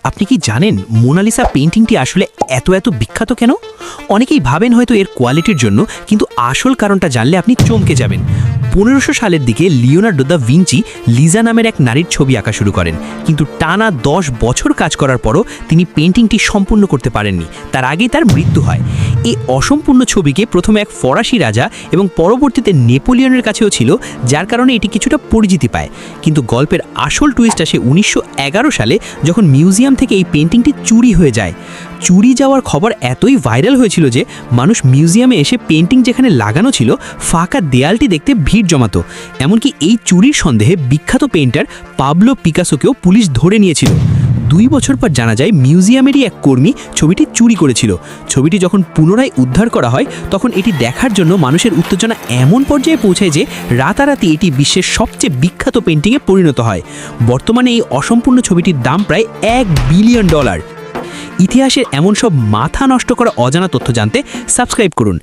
আপনি কি জানেন মোনালিসা পেইন্টিংটি আসলে এত বিখ্যাত কেন? অনেকেই ভাবেন হয়তো এর কোয়ালিটির জন্য, কিন্তু আসল কারণটা জানলে আপনি চমকে যাবেন। 1500 সালের দিকে লিওনার্দো দা ভিঞ্চি লিজা নামের এক নারীর ছবি আঁকা শুরু করেন, কিন্তু টানা 10 বছর কাজ করার পরও তিনি পেইন্টিংটি সম্পূর্ণ করতে পারেননি। তার আগেই তার মৃত্যু হয়। এই অসম্পূর্ণ ছবিকে প্রথমে এক ফরাসি রাজা এবং পরবর্তীতে নেপোলিয়নের কাছেও ছিল, যার কারণে এটি কিছুটা পরিচিতি পায়। কিন্তু গল্পের আসল টুইস্ট আসে 1911 সালে, যখন মিউজিয়াম থেকে এই পেইন্টিংটি চুরি হয়ে যায়। চুরি যাওয়ার খবর এতই ভাইরাল হয়েছিল যে মানুষ মিউজিয়ামে এসে পেইন্টিং যেখানে লাগানো ছিল ফাঁকা দেয়ালটি দেখতে ভিড় জমাতো। এমনকি এই চুরির সন্দেহে বিখ্যাত পেইন্টার পাবলো পিকাসোকেও পুলিশ ধরে নিয়েছিল। 2 বছর পর জানা যায় মিউজিয়ামেরই এক কর্মী ছবিটি চুরি করেছিল। ছবিটি যখন পুনরায় উদ্ধার করা হয়, তখন এটি দেখার জন্য মানুষের উত্তেজনা এমন পর্যায়ে পৌঁছায় যে রাতারাতি এটি বিশ্বের সবচেয়ে বিখ্যাত পেইন্টিংয়ে পরিণত হয়। বর্তমানে এই অসম্পূর্ণ ছবিটির দাম প্রায় $1 বিলিয়ন। ইতিহাসের এমন সব মাথা নষ্ট করা অজানা তথ্য জানতে সাবস্ক্রাইব করুন।